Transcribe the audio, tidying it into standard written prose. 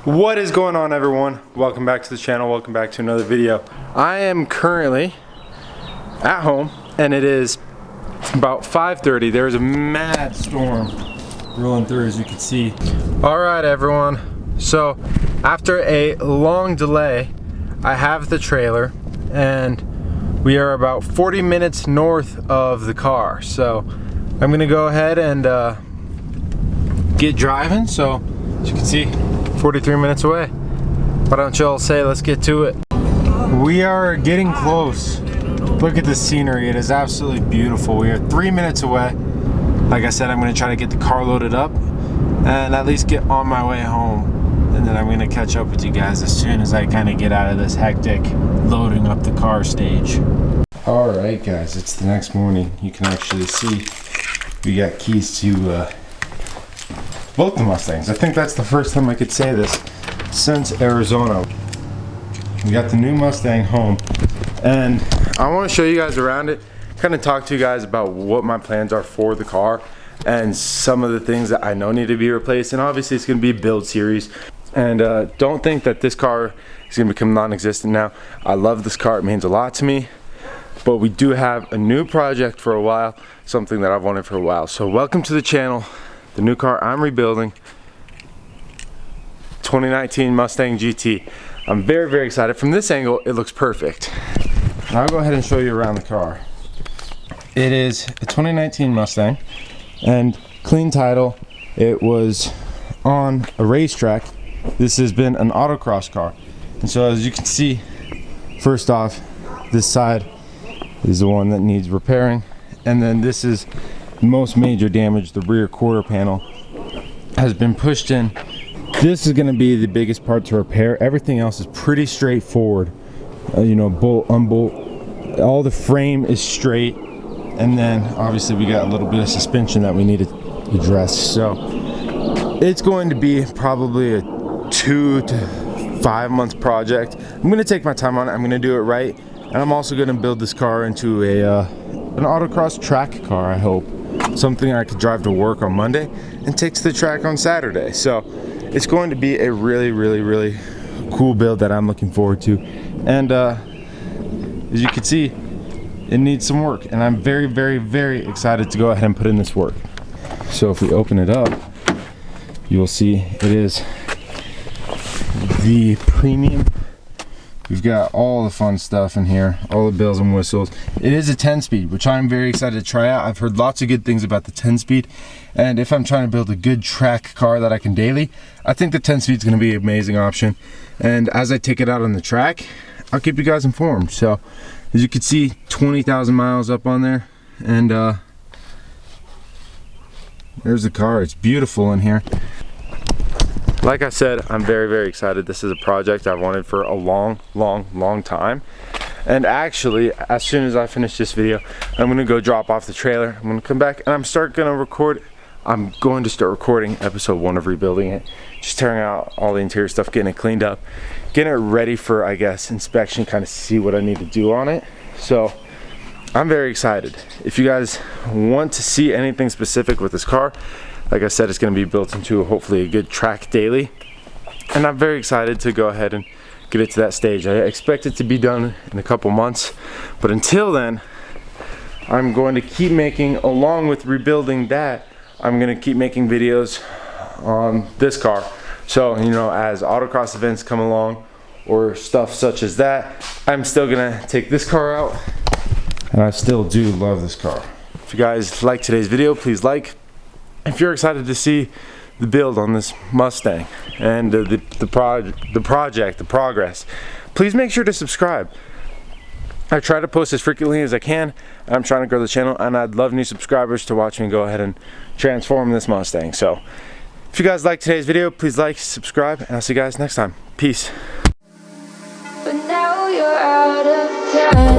What is going on, everyone? Welcome back to the channel. Welcome back to another video. I am currently at home and it is about 5:30. There's a mad storm rolling through, as you can see. All right, everyone. So after a long delay, I have the trailer and we are about 40 minutes north of the car. So I'm gonna go ahead and get driving. So as you can see, 43 minutes away. Why don't y'all say let's get to it? We are getting close. Look at the scenery. It is absolutely beautiful. We are 3 minutes away. Like I said, I'm going to try to get the car loaded up and at least get on my way home. And then I'm going to catch up with you guys as soon as I kind of get out of this hectic loading up the car stage. Alright guys, it's the next morning. You can actually see we got keys to both the Mustangs. I think that's the first time I could say this since Arizona. We got the new Mustang home and I want to show you guys around it, kind of talk to you guys about what my plans are for the car and some of the things that I know need to be replaced. And obviously it's going to be a build series, and don't think that this car is going to become non-existent now. I love this car, it means a lot to me, but we do have a new project for a while, something that I've wanted for a while. So welcome to the channel. The new car I'm rebuilding, 2019 Mustang GT. I'm very, very excited. From this angle, it looks perfect. And I'll go ahead and show you around the car. It is a 2019 Mustang and clean title. It was on a racetrack. This has been an autocross car. And so as you can see, first off, this side is the one that needs repairing. And then this is most major damage. The rear quarter panel has been pushed in. This is going to be the biggest part to repair. Everything else is pretty straightforward. You know, bolt, unbolt, all the frame is straight, and then obviously we got a little bit of suspension that we need to address. So it's going to be probably a 2 to 5 month project. I'm going to take my time on it. I'm going to do it right, and I'm also going to build this car into an autocross track car, I hope. Something I could drive to work on Monday and take to the track on Saturday. So it's going to be a really, really, really cool build that I'm looking forward to. And as you can see, it needs some work, and I'm very, very, very excited to go ahead and put in this work. So if we open it up, you will see it is the premium. We've got all the fun stuff in here, all the bells and whistles. It is a 10-speed, which I'm very excited to try out. I've heard lots of good things about the 10-speed, and if I'm trying to build a good track car that I can daily, I think the 10-speed is going to be an amazing option. And as I take it out on the track, I'll keep you guys informed. So as you can see, 20,000 miles up on there, and there's the car. It's beautiful in here. Like I said, I'm very, very excited. This is a project I've wanted for a long, long, long time. And actually, as soon as I finish this video, I'm gonna go drop off the trailer. I'm gonna come back and I'm going to start recording episode 1 of rebuilding it. Just tearing out all the interior stuff, getting it cleaned up, getting it ready for, I guess, inspection, kind of see what I need to do on it. So I'm very excited. If you guys want to see anything specific with this car, like I said, it's going to be built into hopefully a good track daily, and I'm very excited to go ahead and get it to that stage. I expect it to be done in a couple months, but until then, I'm going to keep making, along with rebuilding that, I'm going to keep making videos on this car. So, you know, as autocross events come along or stuff such as that, I'm still going to take this car out, and I still do love this car. If you guys like today's video, please like. If you're excited to see the build on this Mustang and the progress, please make sure to subscribe. I try to post as frequently as I can. I'm trying to grow the channel, and I'd love new subscribers to watch me go ahead and transform this Mustang. So if you guys like today's video, please like, subscribe, and I'll see you guys next time. Peace. But now you're out of time.